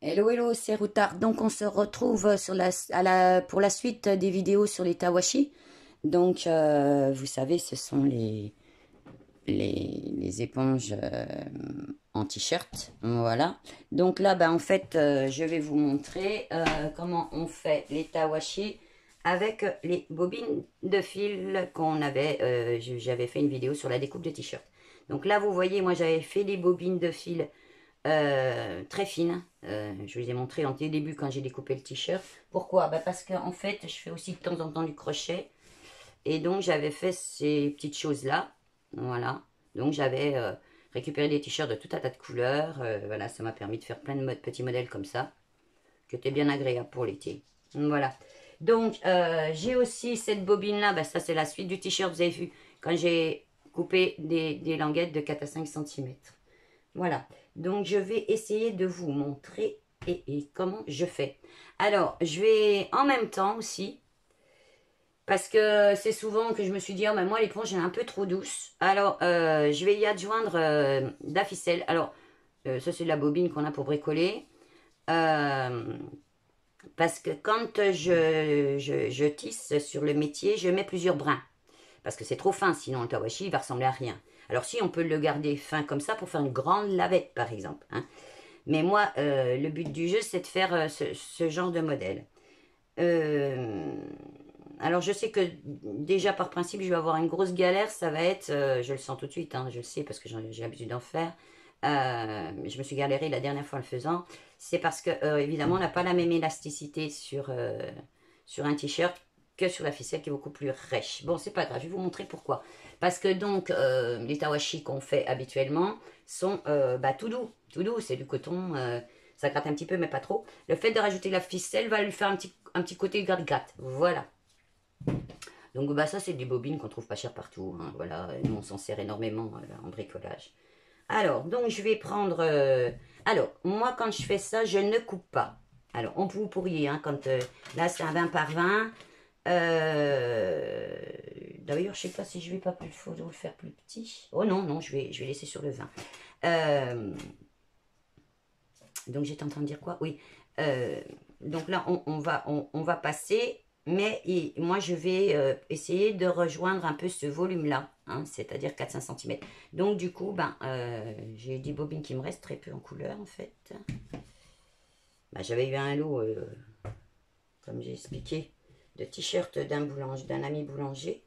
Hello, hello, c'est Routard. Donc, on se retrouve pour la suite des vidéos sur les Tawashi. Donc, vous savez, ce sont les éponges en t-shirt. Voilà. Donc là, en fait, je vais vous montrer comment on fait les Tawashi avec les bobines de fil qu'on avait. J'avais fait une vidéo sur la découpe de t-shirt. Donc là, vous voyez, moi, j'avais fait les bobines de fil très fine. Je vous ai montré en début quand j'ai découpé le t-shirt. Pourquoi? Parce qu'en fait, je fais aussi de temps en temps du crochet. Et donc, j'avais fait ces petites choses-là. Voilà. Donc, j'avais récupéré des t-shirts de tout un tas de couleurs. Voilà, ça m'a permis de faire plein de petits modèles comme ça. Qui étaient bien agréables pour l'été. Voilà. Donc, j'ai aussi cette bobine-là. Ça, c'est la suite du t-shirt. Vous avez vu, quand j'ai coupé des languettes de 4 à 5 centimètres. Voilà, donc je vais essayer de vous montrer et comment je fais. Alors, je vais en même temps aussi, parce que c'est souvent que je me suis dit, oh, mais moi l'éponge est un peu trop douce. Alors, je vais y adjoindre de la ficelle. Alors, ça c'est de la bobine qu'on a pour bricoler. Euh, Parce que quand je tisse sur le métier, je mets plusieurs brins. Parce que c'est trop fin, sinon le tawashi il va ressembler à rien. Alors si on peut le garder fin comme ça pour faire une grande lavette par exemple. Hein. Mais moi, le but du jeu, c'est de faire ce genre de modèle. Euh, alors je sais que déjà par principe, je vais avoir une grosse galère. Ça va être, je le sens tout de suite, hein, je le sais parce que j'ai l'habitude d'en faire. Je me suis galérée la dernière fois en le faisant. C'est parce que, évidemment, on n'a pas la même élasticité sur un t-shirt que sur la ficelle qui est beaucoup plus rêche. Bon, c'est pas grave, je vais vous montrer pourquoi. Parce que donc, les tawashi qu'on fait habituellement sont tout doux. Tout doux, c'est du coton, ça gratte un petit peu, mais pas trop. Le fait de rajouter la ficelle va lui faire un petit côté gratte-gratte. Voilà. Donc ça, c'est des bobines qu'on trouve pas cher partout. Hein. Voilà, nous on s'en sert énormément en bricolage. Alors, donc je vais prendre... alors, moi quand je fais ça, je ne coupe pas. Alors, vous pourriez, hein, quand... là, c'est un 20 par 20. D'ailleurs, je sais pas si je vais pas plus le faire plus petit. Oh non, non, je vais laisser sur le 20. Donc j'étais en train de dire quoi? Oui. Donc là, on va passer, mais moi je vais essayer de rejoindre un peu ce volume-là, hein, c'est-à-dire 4-5 cm. Donc du coup, j'ai des bobines qui me restent très peu en couleur en fait. J'avais eu un lot, comme j'ai expliqué, de t-shirt d'un ami boulanger.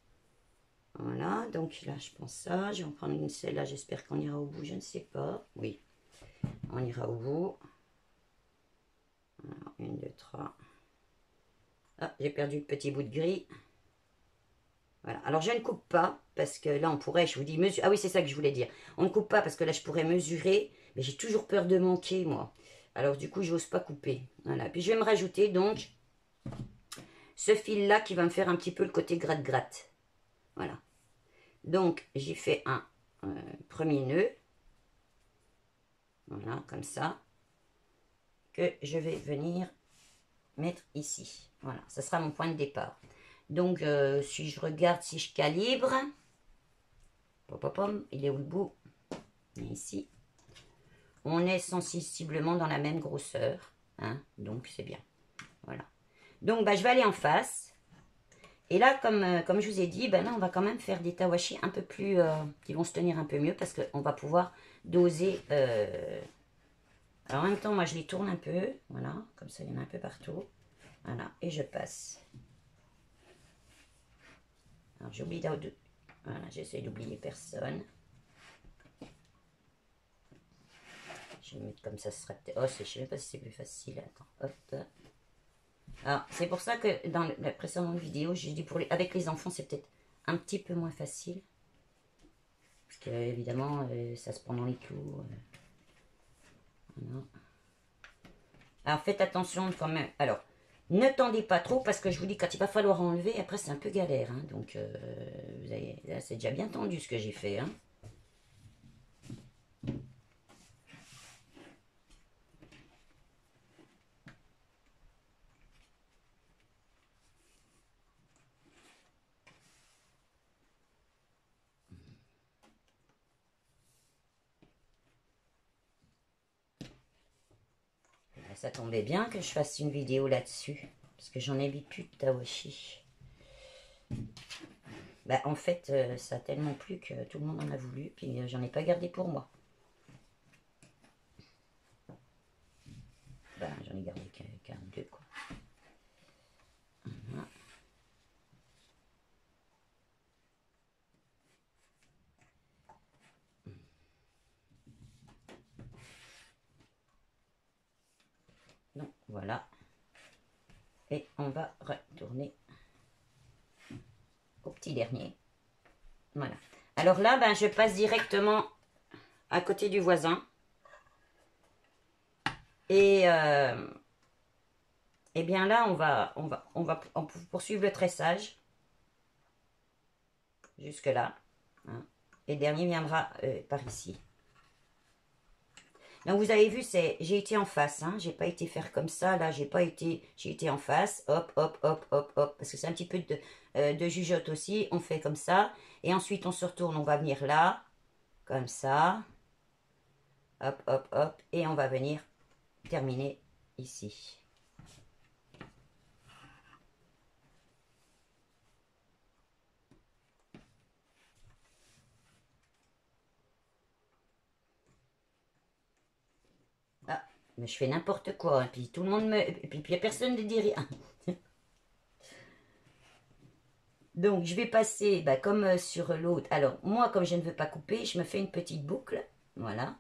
Voilà, donc là je pense ça. Je vais en prendre une celle-là, j'espère qu'on ira au bout, je ne sais pas. Oui, on ira au bout. Alors, 1, 2, 3. Ah, j'ai perdu le petit bout de gris. Voilà. Alors, je ne coupe pas, parce que là, on pourrait, je vous dis, mesure. Ah oui, c'est ça que je voulais dire. On ne coupe pas, parce que là, je pourrais mesurer, mais j'ai toujours peur de manquer, moi. Alors, du coup, je n'ose pas couper. Voilà. Puis, je vais me rajouter, donc, ce fil-là qui va me faire un petit peu le côté gratte-gratte. Voilà. Donc, j'ai fait un premier nœud. Voilà, comme ça. Que je vais venir mettre ici. Voilà, ça sera mon point de départ. Donc, si je regarde, si je calibre, il est où le bout? Ici. On est sensiblement dans la même grosseur. Hein, donc, c'est bien. Voilà. Donc, je vais aller en face. Et là, comme je vous ai dit, là, on va quand même faire des tawashi un peu plus... qui vont se tenir un peu mieux parce qu'on va pouvoir doser... Alors, en même temps, moi, je les tourne un peu. Voilà, comme ça, il y en a un peu partout. Voilà, et je passe. Alors, j'oublie de... Voilà, j'essaie d'oublier personne. Je vais mettre comme ça, ce sera peut-être... Oh, je ne sais même pas si c'est plus facile. Attends, hop. Alors, c'est pour ça que dans la précédente vidéo, j'ai dit avec les enfants, c'est peut-être un petit peu moins facile. Parce que, évidemment, ça se prend dans les clous. Voilà. Alors, faites attention quand même. Alors, ne tendez pas trop, parce que je vous dis, quand il va falloir enlever, après, c'est un peu galère. Hein. Donc, vous avez, là, c'est déjà bien tendu ce que j'ai fait. Hein. Ça tombait bien que je fasse une vidéo là-dessus. Parce que j'en ai vu plus de tawashi. Bah, en fait, ça a tellement plu que tout le monde en a voulu. Puis j'en ai pas gardé pour moi. Bah, j'en ai gardé qu'un ou deux, quoi. Voilà. Donc, voilà. Et on va retourner au petit dernier. Voilà. Alors là, ben, je passe directement à côté du voisin. Et bien là, on poursuivre le tressage. Jusque là. Hein. Et le dernier viendra par ici. Donc vous avez vu, j'ai été en face, hein, j'ai pas été faire comme ça, là j'ai été en face, hop, hop, hop, hop, hop, parce que c'est un petit peu de jugeote aussi, on fait comme ça, et ensuite on se retourne, on va venir là, comme ça, hop, hop, hop, et on va venir terminer ici. Ah, mais je fais n'importe quoi, hein, puis tout le monde me... Et puis personne ne dit rien. Donc, je vais passer, bah, comme sur l'autre. Alors, moi, comme je ne veux pas couper, je me fais une petite boucle. Voilà.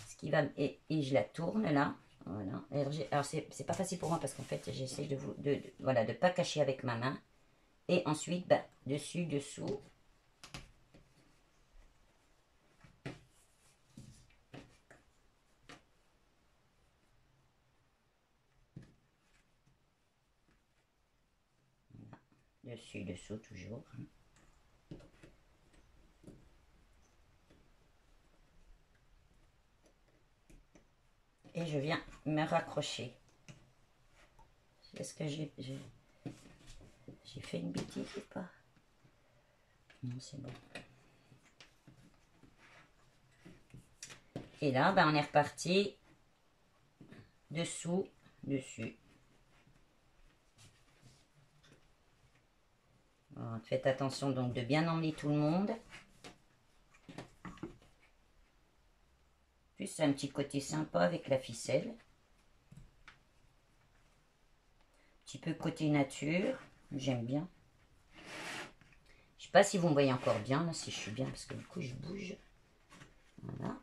Ce qui va, et je la tourne là. Voilà. Alors, c'est pas facile pour moi parce qu'en fait, j'essaie voilà, de pas cacher avec ma main. Et ensuite, bah, dessus, dessous. Voilà. Dessus, dessous, toujours. Et je viens me raccrocher. Est-ce que j'ai fait une bêtise ou pas? Non, c'est bon. Et là, ben, on est reparti. Dessous, dessus. Bon, faites attention donc de bien emmener tout le monde. Plus un petit côté sympa avec la ficelle. Un petit peu côté nature. J'aime bien. Je sais pas si vous me voyez encore bien, là, si je suis bien, parce que du coup, je bouge. Voilà.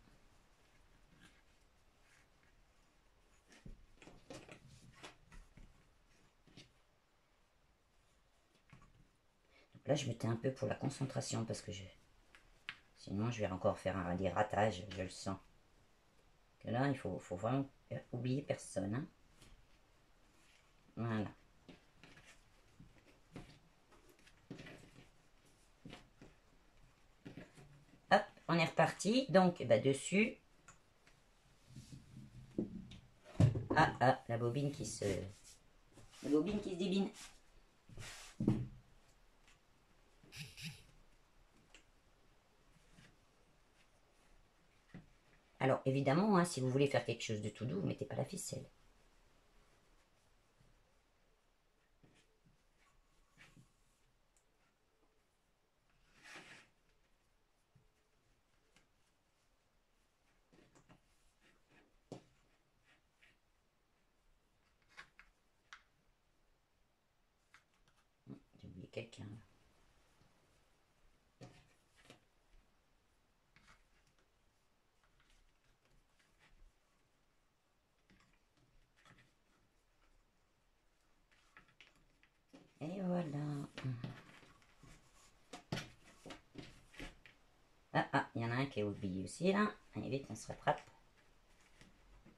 Donc là, je mettais un peu pour la concentration, parce que sinon, je vais encore faire des ratages, je le sens. Que là, il faut vraiment oublier personne. Hein. Voilà. Hop, on est reparti. Donc, bah, dessus. Ah, la bobine qui se débine. Alors, évidemment, hein, si vous voulez faire quelque chose de tout doux, vous mettez pas la ficelle. J'ai oublié quelqu'un. Et voilà. Il y en a un qui est oublié aussi là. Allez vite, on se rattrape.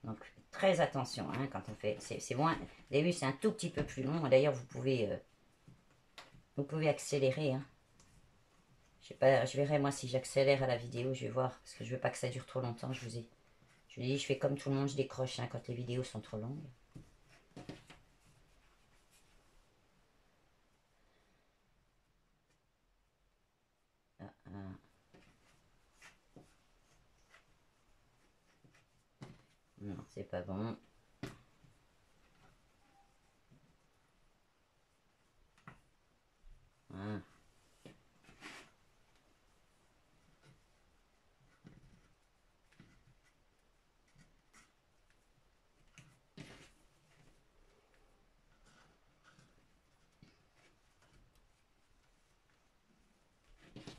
Donc très attention hein, quand on fait. C'est moins. Vous avez vu, c'est un tout petit peu plus long. D'ailleurs, vous pouvez accélérer. Hein. Je sais pas, je verrai moi si j'accélère à la vidéo. Je vais voir parce que je veux pas que ça dure trop longtemps. Je vous ai dit, je fais comme tout le monde, je décroche hein, quand les vidéos sont trop longues. Non, c'est pas bon.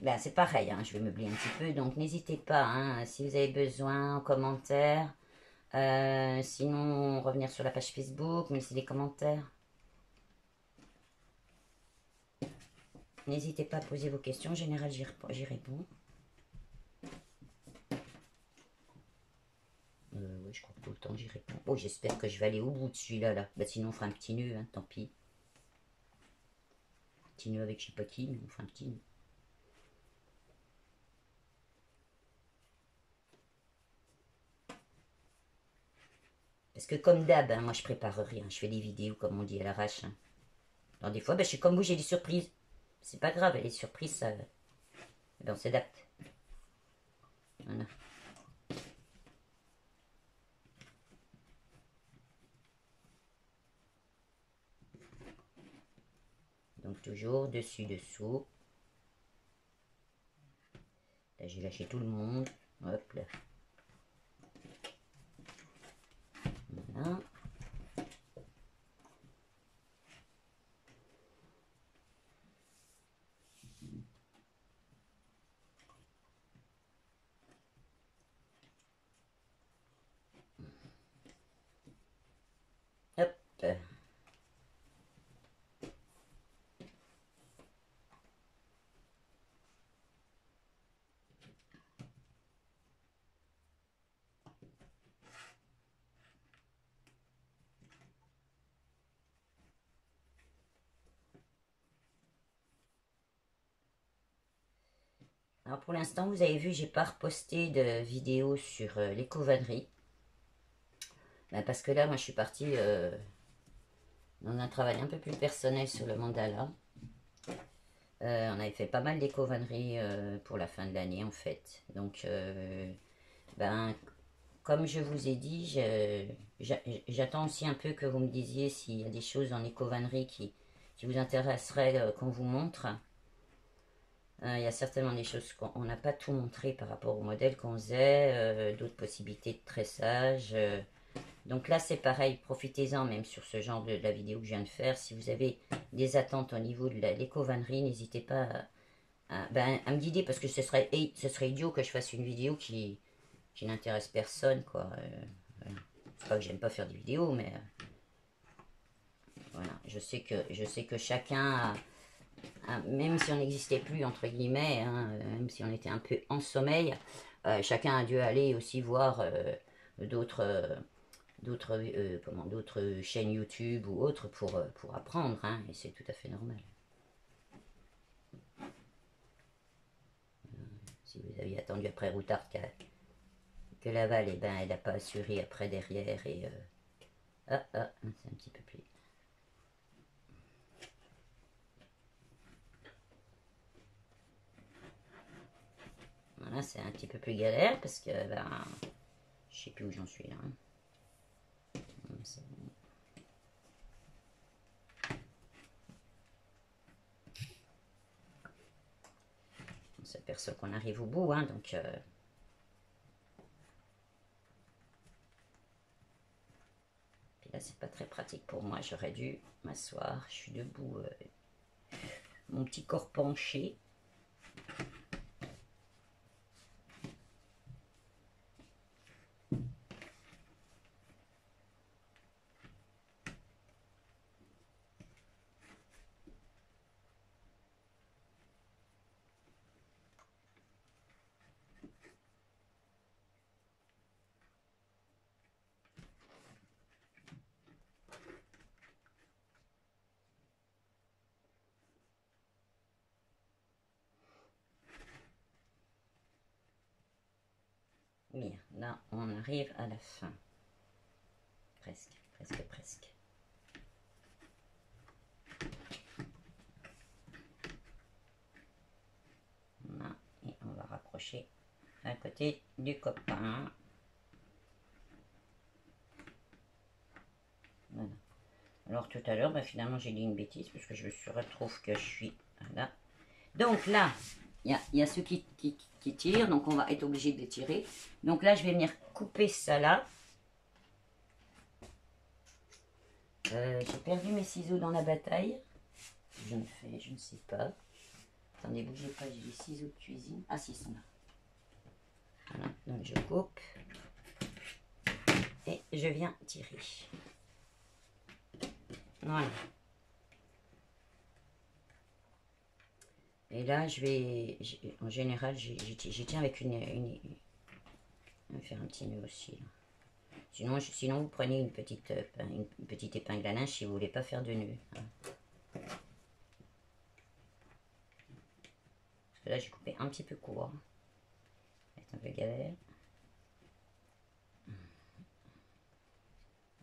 Ben, c'est pareil, hein, je vais meubler un petit peu, donc n'hésitez pas, hein, si vous avez besoin, en commentaire. Sinon, revenir sur la page Facebook, me laisser des commentaires. N'hésitez pas à poser vos questions, en général j'y réponds. Oui, je crois que tout le temps j'y réponds. Bon, j'espère que je vais aller au bout de celui-là. Là. Bah, sinon on fera un petit nœud, hein, tant pis. Un petit nœud avec je sais pas qui, mais on fera un petit nœud. Parce que comme d'hab, hein, moi je prépare rien, je fais des vidéos comme on dit à l'arrache. Hein. Alors des fois, ben, je suis comme vous, j'ai des surprises. C'est pas grave, les surprises, ça, ben, on s'adapte. Voilà. Donc toujours dessus-dessous. Là j'ai lâché tout le monde. Hop là. Voilà. Hop. Alors pour l'instant, vous avez vu, j'ai pas reposté de vidéo sur l'éco-vannerie. Ben, parce que là, moi je suis partie dans un travail un peu plus personnel sur le mandala. On avait fait pas mal d'éco-vannerie pour la fin de l'année en fait. Donc, ben, comme je vous ai dit, j'attends aussi un peu que vous me disiez s'il y a des choses en éco-vannerie qui vous intéresseraient qu'on vous montre. Il y a certainement des choses qu'on n'a pas tout montré par rapport au modèle qu'on faisait, d'autres possibilités de tressage. Donc là, c'est pareil, profitez-en même sur ce genre de la vidéo que je viens de faire. Si vous avez des attentes au niveau de l'éco-vannerie, n'hésitez pas à me guider parce que ce serait idiot que je fasse une vidéo qui n'intéresse personne, quoi. C'est pas que j'aime pas faire des vidéos, mais voilà, je sais que chacun même si on n'existait plus, entre guillemets, hein, même si on était un peu en sommeil, chacun a dû aller aussi voir d'autres d'autres chaînes YouTube ou autres pour apprendre, hein, et c'est tout à fait normal. Si vous aviez attendu après Routard que Laval, eh ben, elle n'a pas assuré après derrière, et c'est un petit peu plus. Voilà, c'est un petit peu plus galère parce que ben, je sais plus où j'en suis là. Hein. On s'aperçoit qu'on arrive au bout, hein, donc puis là c'est pas très pratique pour moi, j'aurais dû m'asseoir, je suis debout, mon petit corps penché. Bien, là on arrive à la fin. Presque, presque, presque. Voilà, et on va rapprocher à côté du copain. Voilà. Alors tout à l'heure, bah, finalement j'ai dit une bêtise parce que je me retrouve que je suis là. Donc là, il y a ceux qui tirent, donc on va être obligé de les tirer. Donc là, je vais venir couper ça là. J'ai perdu mes ciseaux dans la bataille. Je ne sais pas. Attendez, bougez pas, j'ai les ciseaux de cuisine. Ah si, ils sont là. Voilà, donc je coupe. Et je viens tirer. Voilà. Et là, en général, j'y tiens avec on va faire un petit nœud aussi. Là. Sinon, vous prenez une petite épingle à linge si vous voulez pas faire de nœud. Hein. Parce que là, j'ai coupé un petit peu court. C'est un peu galère.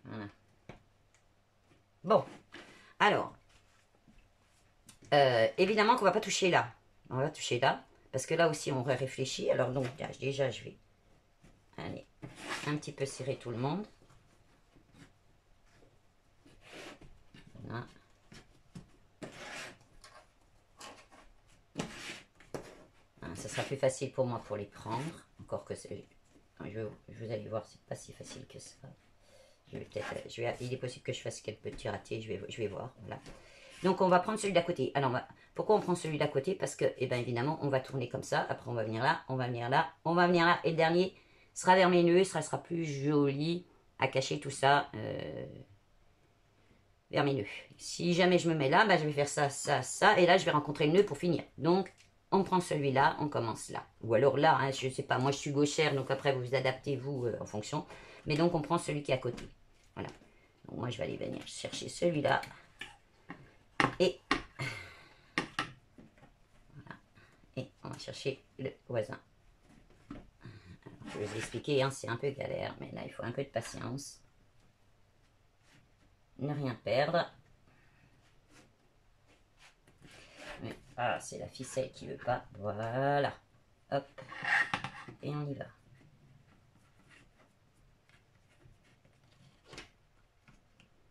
Voilà. Bon, alors, évidemment qu'on va pas toucher là. On va toucher là, parce que là aussi, on réfléchit. Alors donc, là, déjà, je vais aller un petit peu serrer tout le monde. Voilà. Ça sera plus facile pour moi pour les prendre. Encore que vous allez voir, c'est pas si facile que ça. Il est possible que je fasse quelques petits ratés. Je vais voir. Voilà. Donc on va prendre celui d'à côté. Alors pourquoi on prend celui d'à côté? Parce que, eh bien évidemment, on va tourner comme ça. Après on va venir là, on va venir là, on va venir là. Et le dernier sera vers mes nœuds. Ça sera plus joli à cacher tout ça vers mes nœuds. Si jamais je me mets là, bah, je vais faire ça, ça, ça. Et là, je vais rencontrer le nœud pour finir. Donc, on prend celui-là, on commence là. Ou alors là, hein, je ne sais pas. Moi, je suis gauchère, donc après, vous vous adaptez, vous, en fonction. Mais donc, on prend celui qui est à côté. Voilà. Donc, moi, je vais aller venir chercher celui-là. Et voilà. Et on va chercher le voisin. Alors, je vais vous expliquer, hein, c'est un peu galère, mais là, il faut un peu de patience. Ne rien perdre. Mais, ah, c'est la ficelle qui veut pas. Voilà. Hop. Et on y va.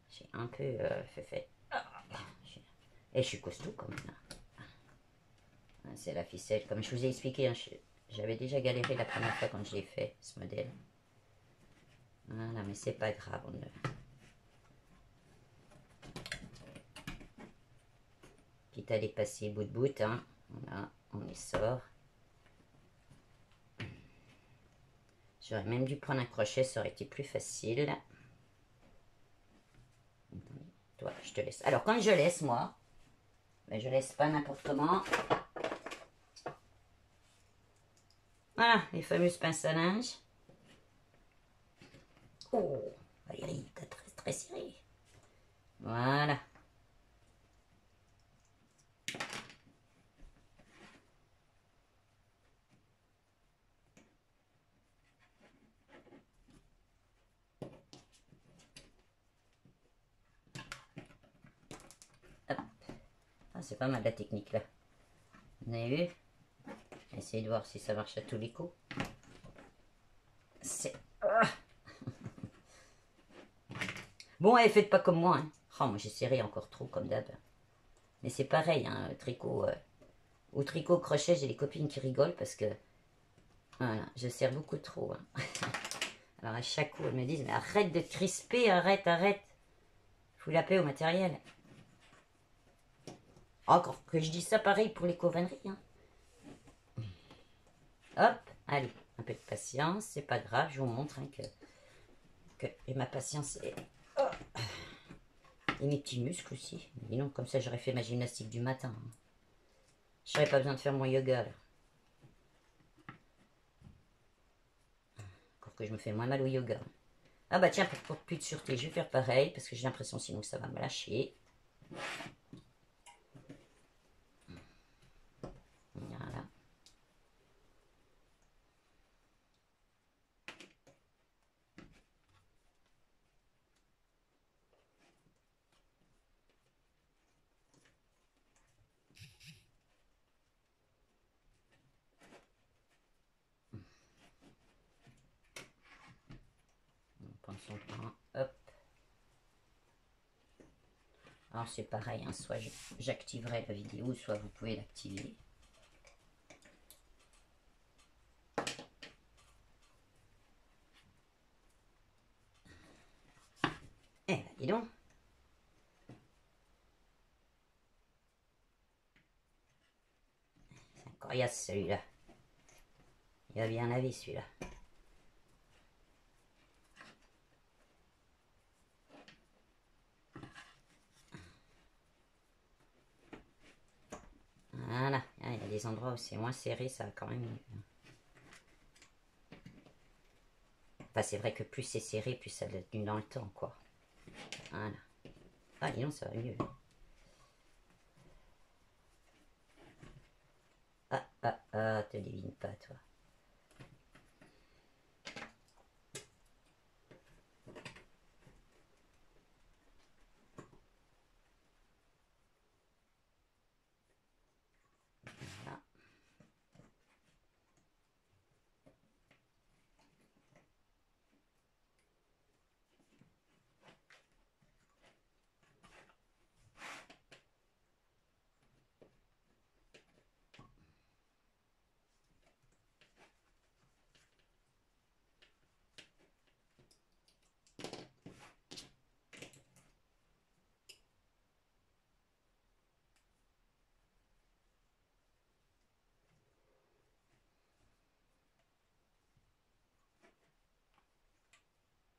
J'ai un peu fait. Et je suis costaud comme ça. C'est la ficelle. Comme je vous ai expliqué, hein, j'avais déjà galéré la première fois quand je l'ai fait, ce modèle. Voilà, mais c'est pas grave. Quitte à les passer bout de bout, hein. Voilà, on les sort. J'aurais même dû prendre un crochet, ça aurait été plus facile. Toi, je te laisse. Alors, quand je laisse, moi, ben, je laisse pas n'importe comment. Voilà, les fameuses pinces à linge. Oh, Valérie, t'as très serré. Voilà. Hop. Ah, c'est pas mal la technique là. Vous avez vu? Essayez de voir si ça marche à tous les coups. C'est... Ah. Bon, allez, faites pas comme moi. Hein. Oh, moi j'ai serré encore trop comme d'hab. Mais c'est pareil, hein, tricot. Au tricot crochet, j'ai les copines qui rigolent parce que voilà, je serre beaucoup trop. Hein. Alors à chaque coup, elles me disent, mais arrête de te crisper, arrête, arrête. Fous la paix au matériel. Encore que je dis ça pareil pour les covanneries. Hein. Hop, allez, un peu de patience, c'est pas grave, je vous montre hein, et ma patience est... Oh. Et mes petits muscles aussi. Mais non, comme ça j'aurais fait ma gymnastique du matin. Hein. J'aurais pas besoin de faire mon yoga là. Encore que je me fais moins mal au yoga. Ah bah tiens, pour plus de sûreté, je vais faire pareil, parce que j'ai l'impression sinon que ça va me lâcher. Voilà. On prend son temps, hop. Alors c'est pareil, hein, soit j'activerai la vidéo, soit vous pouvez l'activer. Eh ben dis donc. coriace celui-là. Il a bien lavé celui-là. Voilà, il y a des endroits où c'est moins serré, ça va quand même mieux. Enfin, c'est vrai que plus c'est serré, plus ça doit être dans le temps, quoi. Voilà. Ah, dis donc, ça va mieux. Te devine pas, toi.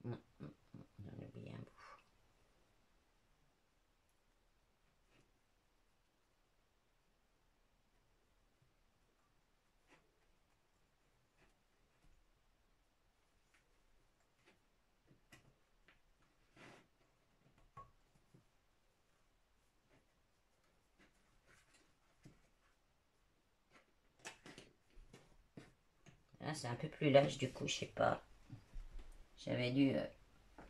Voilà. J'en ai oublié un bout. Là, c'est un peu plus lâche, du coup, je sais pas. J'avais dû...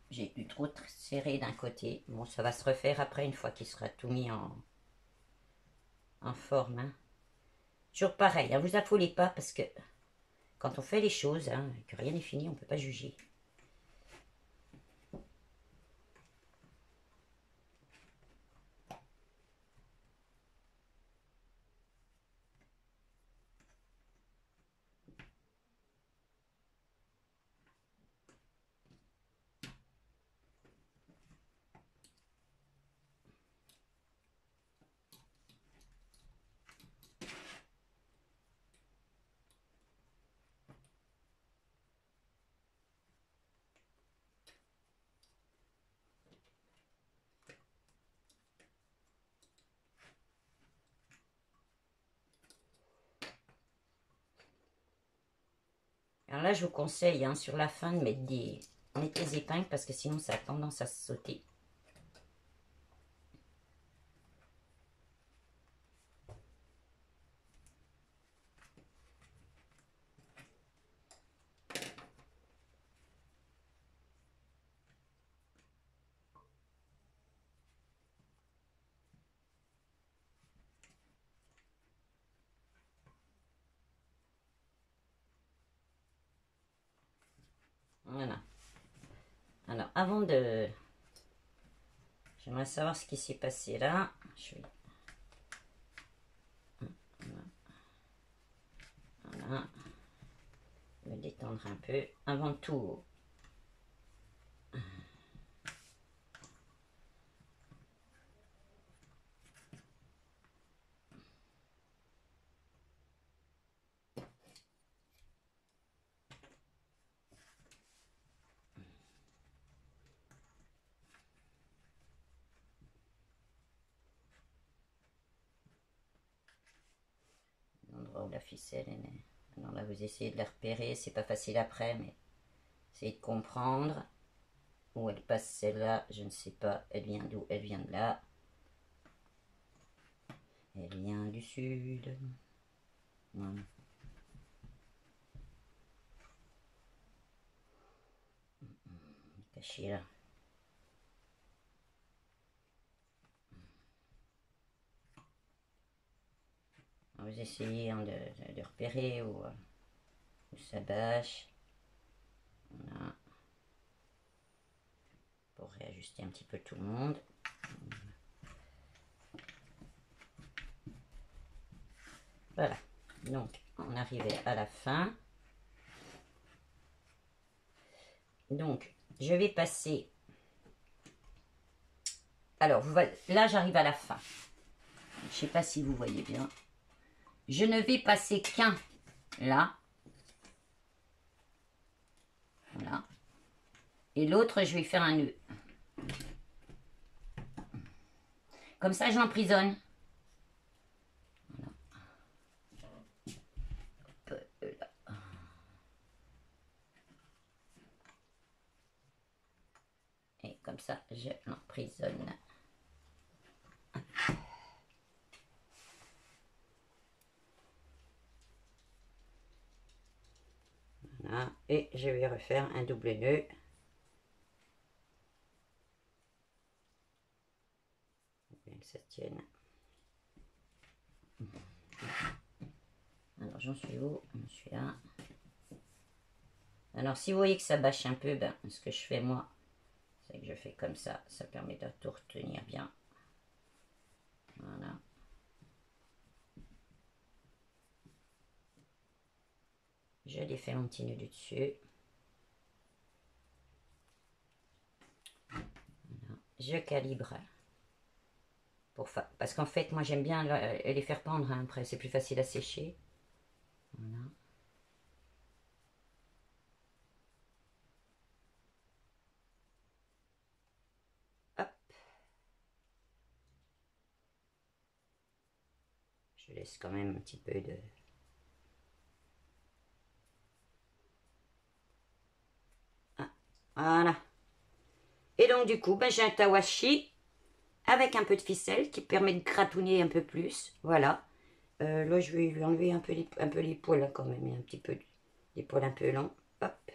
j'ai dû trop serrer d'un côté. Bon, ça va se refaire après, une fois qu'il sera tout mis en forme. Hein. Toujours pareil, hein, vous affolez pas, parce que quand on fait les choses, hein, que rien n'est fini, on ne peut pas juger. Alors là, je vous conseille, hein, sur la fin, de mettre des épingles, parce que sinon, ça a tendance à se sauter. Voilà. Alors, avant de... J'aimerais savoir ce qui s'est passé là. Je vais... Voilà. Me détendre un peu. Avant tout... L'endroit où la ficelle est... Alors là, vous essayez de la repérer. C'est pas facile après, mais... Essayez de comprendre. Où elle passe celle-là, je ne sais pas. Elle vient d'où? Elle vient de là. Elle vient du sud. Voilà. Caché là. Vous essayez, hein, de repérer où ça bâche. Voilà. Pour réajuster un petit peu tout le monde. Voilà. Donc, on arrivait à la fin. Donc, je vais passer... Alors, là, j'arrive à la fin. Je ne sais pas si vous voyez bien. je ne vais passer qu'un là. Voilà. Et l'autre, je vais faire un nœud. Comme ça, je l'emprisonne. Voilà. Hop, là. Et comme ça, je l'emprisonne. Voilà. Et je vais refaire un double nœud. Bien que ça tienne. Alors j'en suis où? Je suis là. Alors si vous voyez que ça bâche un peu, ben, ce que je fais moi, c'est que je fais comme ça. Ça permet de tout retenir bien. Voilà. Je les fais mon petit nœud du dessus. Voilà. Je calibre. Parce qu'en fait, moi j'aime bien les faire pendre. Hein. Après, c'est plus facile à sécher. Voilà. Hop. Je laisse quand même un petit peu de... Ah, voilà. Et donc du coup, ben, j'ai un tawashi avec un peu de ficelle qui permet de gratouiller un peu plus. Voilà. Là, je vais lui enlever un peu les poils hein, quand même. Il y a un petit peu des poils un peu longs. Hop.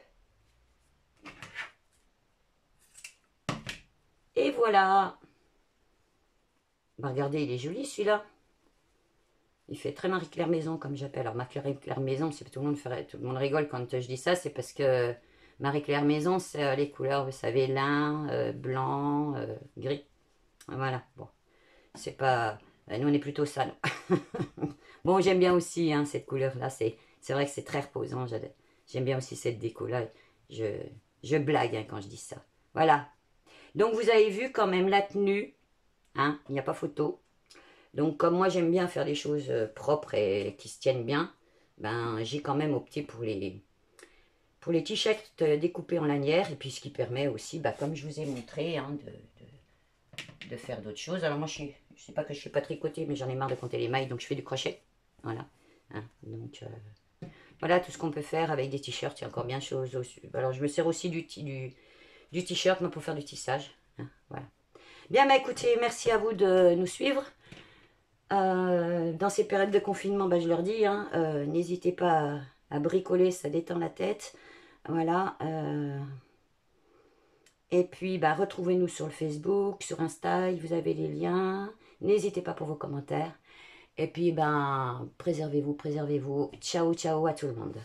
Et voilà. Bah, regardez, il est joli celui-là. Il fait très Marie-Claire Maison, comme j'appelle. Alors, Marie-Claire Maison, c'est tout le monde rigole quand je dis ça. C'est parce que Marie-Claire Maison, c'est les couleurs, vous savez, lin, blanc, gris. Voilà. Bon, c'est pas... Nous, on est plutôt ça, non. Bon, j'aime bien aussi hein, cette couleur-là. C'est vrai que c'est très reposant. J'aime bien aussi cette déco-là. Je blague hein, quand je dis ça. Voilà. Donc, vous avez vu quand même la tenue. Hein, il n'y a pas photo. Donc, comme moi, j'aime bien faire des choses propres et qui se tiennent bien, ben, j'ai quand même opté pour les t-shirts découpés en lanière. Et puis, ce qui permet aussi, bah, comme je vous ai montré, hein, de faire d'autres choses. Alors, moi, je sais pas que je ne sais pas tricoter, mais j'en ai marre de compter les mailles, donc je fais du crochet. Voilà. Hein, donc, voilà tout ce qu'on peut faire avec des t-shirts. Il y a encore bien de choses. Alors, je me sers aussi du t-shirt, mais pour faire du tissage. Hein, voilà. Bien, bah, écoutez, merci à vous de nous suivre. Dans ces périodes de confinement, bah, je leur dis, hein, n'hésitez pas à bricoler, ça détend la tête. Voilà. Et puis, bah, retrouvez-nous sur le Facebook, sur Insta, vous avez les liens. N'hésitez pas pour vos commentaires. Et puis, ben, préservez-vous, préservez-vous. Ciao, ciao à tout le monde.